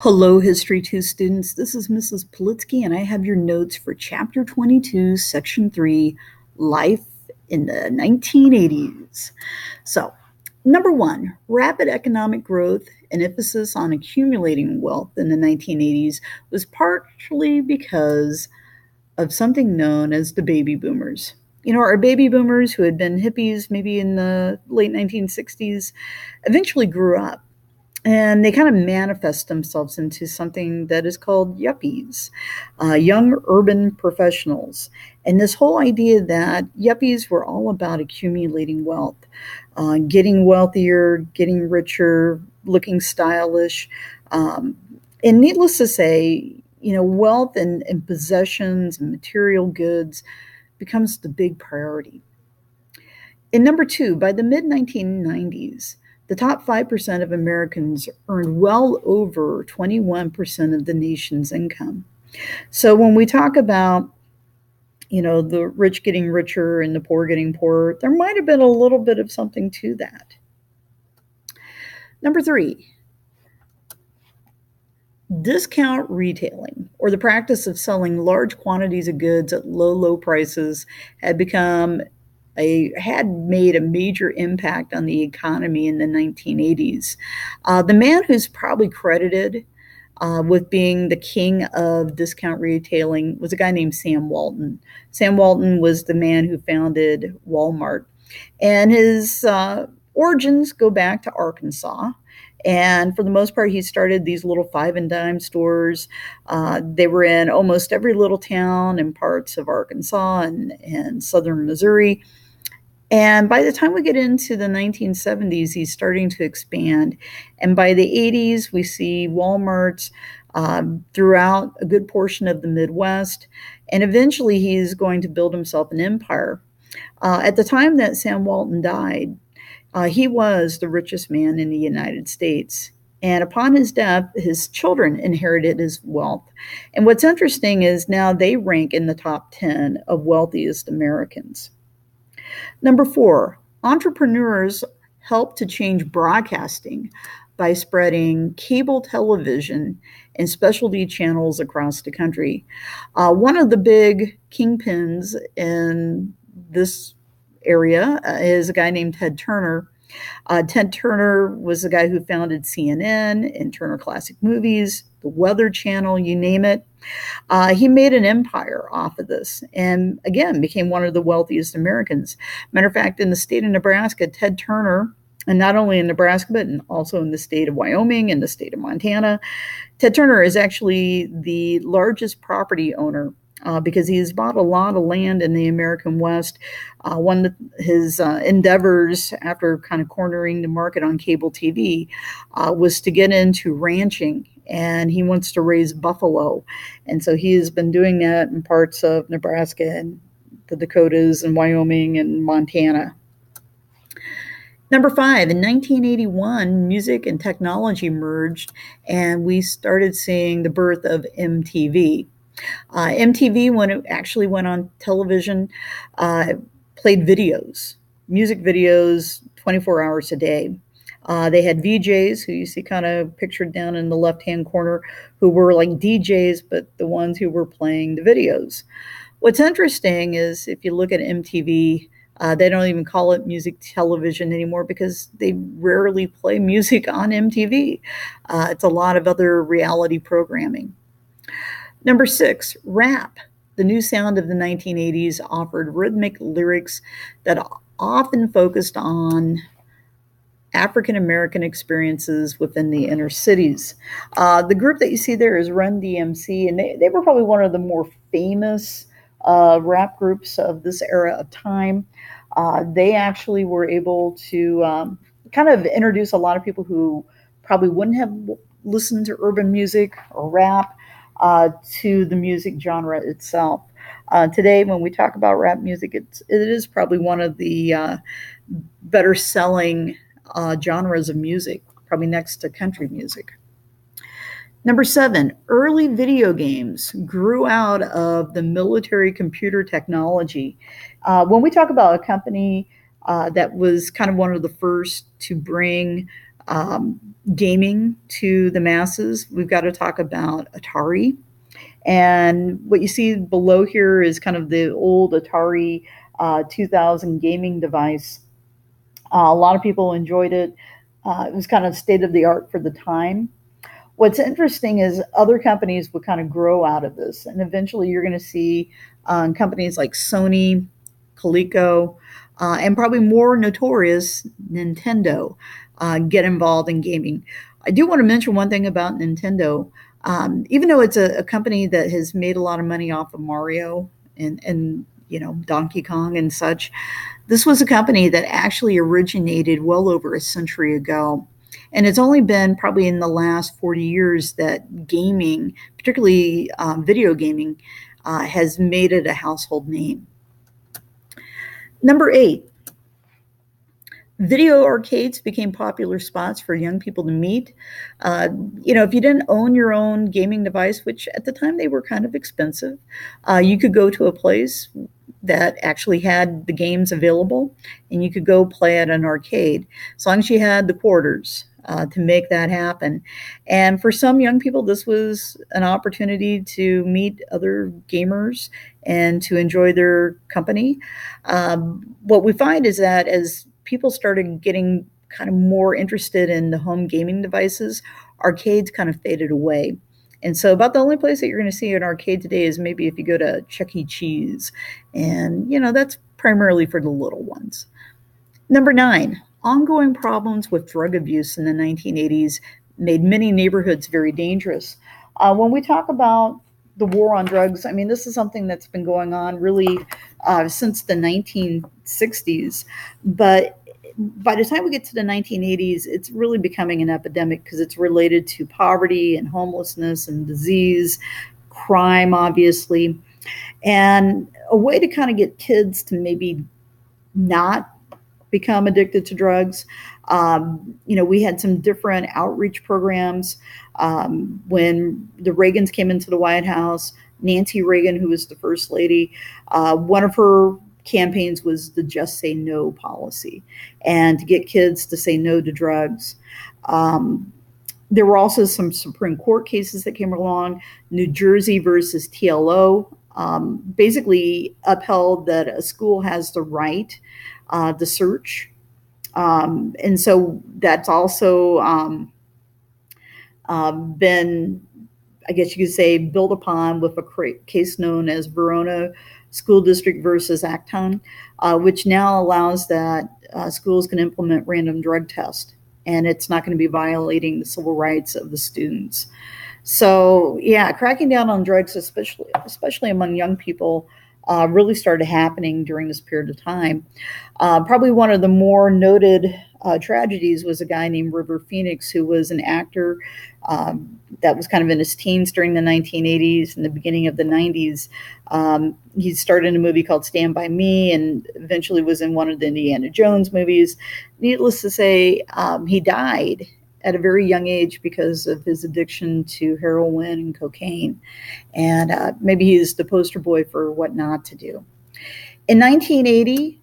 Hello, History 2 students. This is Mrs. Politsky, and I have your notes for Chapter 22, Section 3, Life in the 1980s. So, number one, rapid economic growth and emphasis on accumulating wealth in the 1980s was partially because of something known as the baby boomers. You know, our baby boomers who had been hippies maybe in the late 1960s eventually grew up and they kind of manifest themselves into something that is called yuppies, young urban professionals. And this whole idea that yuppies were all about accumulating wealth, getting wealthier, getting richer, looking stylish. And needless to say, you know, wealth and possessions and material goods becomes the big priority. And number two, by the mid 1990s, the top 5% of Americans earned well over 21% of the nation's income. So when we talk about, you know, the rich getting richer and the poor getting poorer, there might have been a little bit of something to that. Number three, discount retailing, or the practice of selling large quantities of goods at low prices, had made a major impact on the economy in the 1980s. The man who's probably credited with being the king of discount retailing was a guy named Sam Walton. Sam Walton was the man who founded Walmart, and his origins go back to Arkansas. And for the most part, he started these little five and dime stores. They were in almost every little town in parts of Arkansas and southern Missouri. And by the time we get into the 1970s, he's starting to expand. And by the 80s, we see Walmarts throughout a good portion of the Midwest. And eventually, he's going to build himself an empire. At the time that Sam Walton died, he was the richest man in the United States. And upon his death, his children inherited his wealth. And what's interesting is now they rank in the top 10 of wealthiest Americans. Number four, entrepreneurs helped to change broadcasting by spreading cable television and specialty channels across the country. One of the big kingpins in this area is a guy named Ted Turner. Ted Turner was the guy who founded CNN and Turner Classic Movies, the Weather Channel, you name it. He made an empire off of this and, again, became one of the wealthiest Americans. Matter of fact, in the state of Nebraska, Ted Turner, and not only in Nebraska, but also in the state of Wyoming and the state of Montana, Ted Turner is actually the largest property owner because he has bought a lot of land in the American West. One of his endeavors after kind of cornering the market on cable TV was to get into ranching, and he wants to raise buffalo. And so he has been doing that in parts of Nebraska and the Dakotas and Wyoming and Montana. Number five, in 1981, music and technology merged, and we started seeing the birth of MTV. MTV, when it actually went on television, played videos, music videos, 24 hours a day. They had VJs, who you see kind of pictured down in the left-hand corner, who were like DJs, but the ones who were playing the videos. What's interesting is if you look at MTV, they don't even call it music television anymore because they rarely play music on MTV. It's a lot of other reality programming. Number six, rap. The new sound of the 1980s offered rhythmic lyrics that often focused on African American experiences within the inner cities. The group that you see there is Run DMC, and they were probably one of the more famous rap groups of this era of time. They actually were able to kind of introduce a lot of people who probably wouldn't have listened to urban music or rap to the music genre itself. Today, when we talk about rap music, it is probably one of the better selling genres of music, probably next to country music. Number seven, early video games grew out of the military computer technology. When we talk about a company that was kind of one of the first to bring gaming to the masses, we've got to talk about Atari. And what you see below here is kind of the old Atari 2000 gaming device. A lot of people enjoyed it. It was kind of state of the art for the time. What's interesting is other companies would kind of grow out of this, and eventually you're going to see companies like Sony, Coleco, and probably more notorious Nintendo get involved in gaming. I do want to mention one thing about Nintendo. Even though it's a company that has made a lot of money off of Mario and Donkey Kong and such, this was a company that actually originated well over a century ago. And it's only been probably in the last 40 years that gaming, particularly video gaming, has made it a household name. Number 8, video arcades became popular spots for young people to meet. If you didn't own your own gaming device, which at the time they were kind of expensive, you could go to a place that actually had the games available, and you could go play at an arcade, as long as you had the quarters to make that happen. And for some young people, this was an opportunity to meet other gamers and to enjoy their company. What we find is that as people started getting kind of more interested in the home gaming devices, arcades kind of faded away. And so about the only place that you're going to see an arcade today is maybe if you go to Chuck E. Cheese. And, that's primarily for the little ones. Number 9, ongoing problems with drug abuse in the 1980s made many neighborhoods very dangerous. When we talk about the war on drugs, I mean, this is something that's been going on really since the 1960s. But by the time we get to the 1980s, it's really becoming an epidemic because it's related to poverty and homelessness and disease, crime, obviously. And a way to kind of get kids to maybe not become addicted to drugs. We had some different outreach programs when the Reagans came into the White House. Nancy Reagan, who was the first lady, one of her campaigns was the Just Say No policy, and to get kids to say no to drugs. There were also some Supreme Court cases that came along. New Jersey versus TLO basically upheld that a school has the right to search. And so that's also been, I guess you could say, built upon with a case known as Verona School District versus Acton, which now allows that schools can implement random drug tests, and it's not going to be violating the civil rights of the students. So, yeah, cracking down on drugs, especially among young people, really started happening during this period of time. Probably one of the more noted tragedies was a guy named River Phoenix, who was an actor that was kind of in his teens during the 1980s and the beginning of the 90s. He starred in a movie called Stand By Me and eventually was in one of the Indiana Jones movies. Needless to say, he died at a very young age because of his addiction to heroin and cocaine. And maybe he's the poster boy for what not to do. In 1980,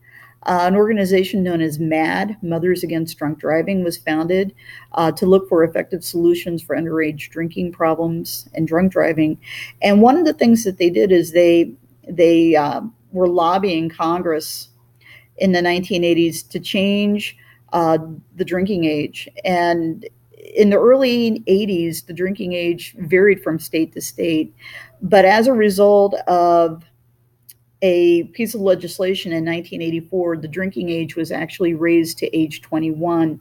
an organization known as MAD, Mothers Against Drunk Driving, was founded to look for effective solutions for underage drinking problems and drunk driving. And one of the things that they did is they were lobbying Congress in the 1980s to change the drinking age. And in the early 80s, the drinking age varied from state to state. But as a result of a piece of legislation in 1984, the drinking age was actually raised to age 21.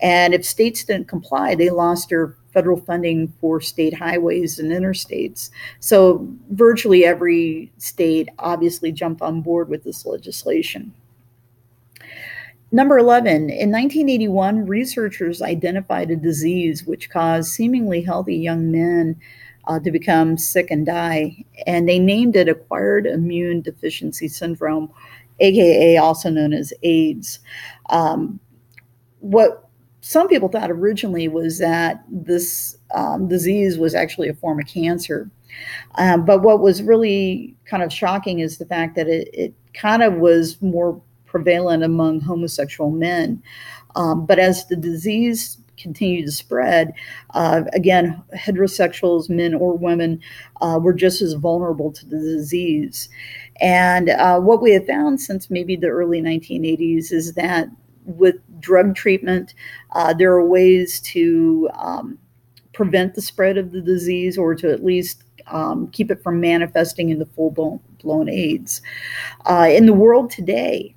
And if states didn't comply, they lost their federal funding for state highways and interstates. So virtually every state obviously jumped on board with this legislation. Number 11, in 1981, researchers identified a disease which caused seemingly healthy young men to become sick and die, and they named it acquired immune deficiency syndrome, aka also known as AIDS. What some people thought originally was that this disease was actually a form of cancer. But what was really kind of shocking is the fact that it kind of was more prevalent among homosexual men. But as the disease continued to spread, again, heterosexuals, men or women, were just as vulnerable to the disease. And what we have found since maybe the early 1980s is that with drug treatment, there are ways to prevent the spread of the disease, or to at least keep it from manifesting into full-blown AIDS. In the world today,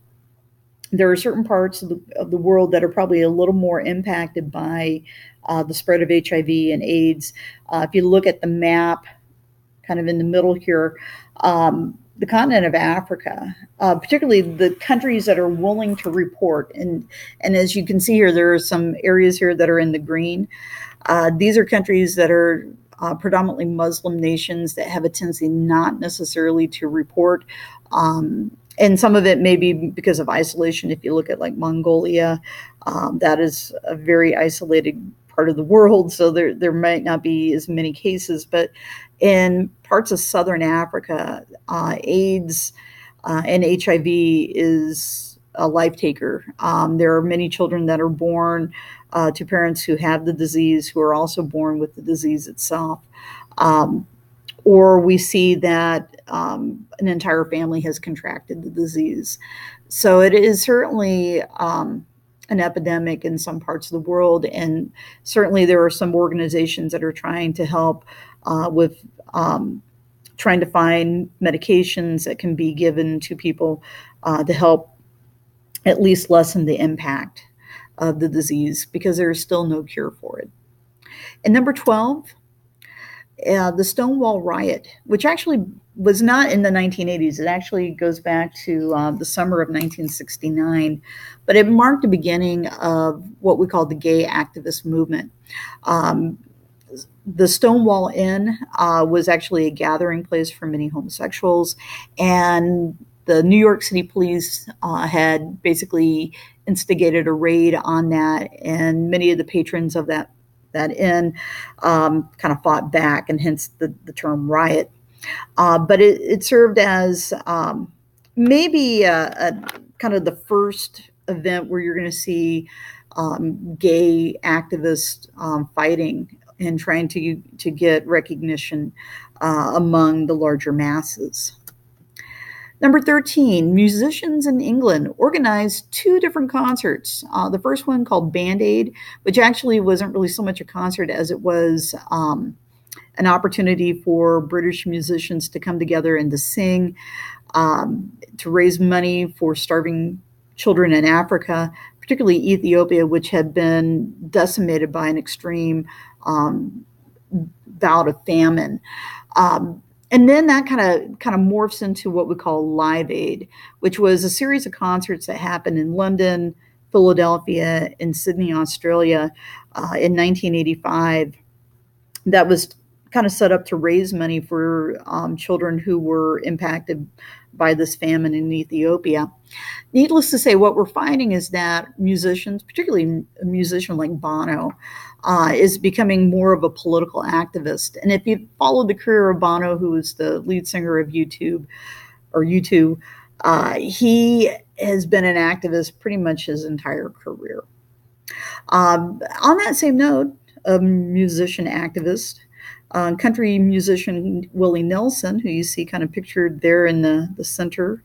there are certain parts of the world that are probably a little more impacted by the spread of HIV and AIDS. If you look at the map, kind of in the middle here, the continent of Africa, particularly the countries that are willing to report, and as you can see here, there are some areas here that are in the green. These are countries that are predominantly Muslim nations that have a tendency not necessarily to report. And some of it may be because of isolation. If you look at like Mongolia, that is a very isolated part of the world, so there might not be as many cases. But in parts of southern Africa, AIDS and HIV is a life taker. There are many children that are born to parents who have the disease, who are also born with the disease itself. Or we see that an entire family has contracted the disease. So it is certainly an epidemic in some parts of the world, and certainly there are some organizations that are trying to help with trying to find medications that can be given to people to help at least lessen the impact of the disease, because there is still no cure for it. And number 12, the Stonewall Riot, which actually was not in the 1980s. It actually goes back to the summer of 1969, but it marked the beginning of what we call the gay activist movement. The Stonewall Inn was actually a gathering place for many homosexuals, and the New York City police had basically instigated a raid on that, and many of the patrons of that inn kind of fought back, and hence the term riot. But it served as maybe a kind of the first event where you're going to see gay activists fighting and trying to get recognition among the larger masses. Number 13, musicians in England organized 2 different concerts. The first one called Band Aid, which actually wasn't really so much a concert as it was an opportunity for British musicians to come together and to sing, to raise money for starving children in Africa, particularly Ethiopia, which had been decimated by an extreme bout of famine. And then that kind of morphs into what we call Live Aid, which was a series of concerts that happened in London, Philadelphia, and Sydney, Australia in 1985. That was kind of set up to raise money for children who were impacted by this famine in Ethiopia. Needless to say, what we're finding is that musicians, particularly a musician like Bono, is becoming more of a political activist. And if you follow the career of Bono, who is the lead singer of U2, he has been an activist pretty much his entire career. On that same note, a musician activist, country musician Willie Nelson, who you see kind of pictured there in the center,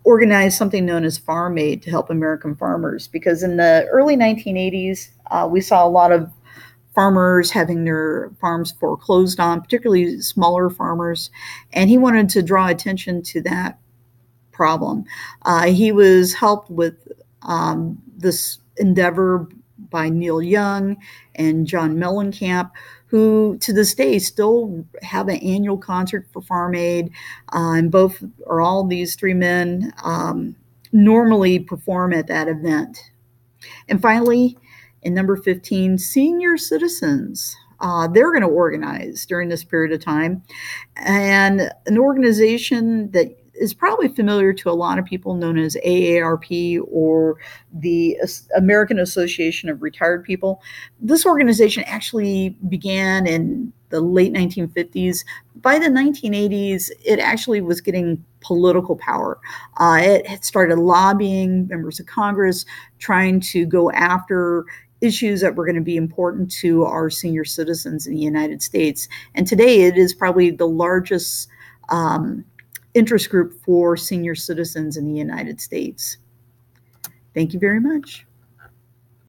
organized something known as Farm Aid to help American farmers, because in the early 1980s, we saw a lot of farmers having their farms foreclosed on, particularly smaller farmers, and he wanted to draw attention to that problem. He was helped with this endeavor by Neil Young and John Mellencamp, who to this day still have an annual concert for Farm Aid. And all these 3 men normally perform at that event. And finally, in number 15, senior citizens. They're going to organize during this period of time. And an organization that is probably familiar to a lot of people, known as AARP, or the American Association of Retired People. This organization actually began in the late 1950s. By the 1980s, it actually was getting political power. It had started lobbying members of Congress, trying to go after issues that were going to be important to our senior citizens in the United States. And today it is probably the largest interest group for senior citizens in the United States. Thank you very much.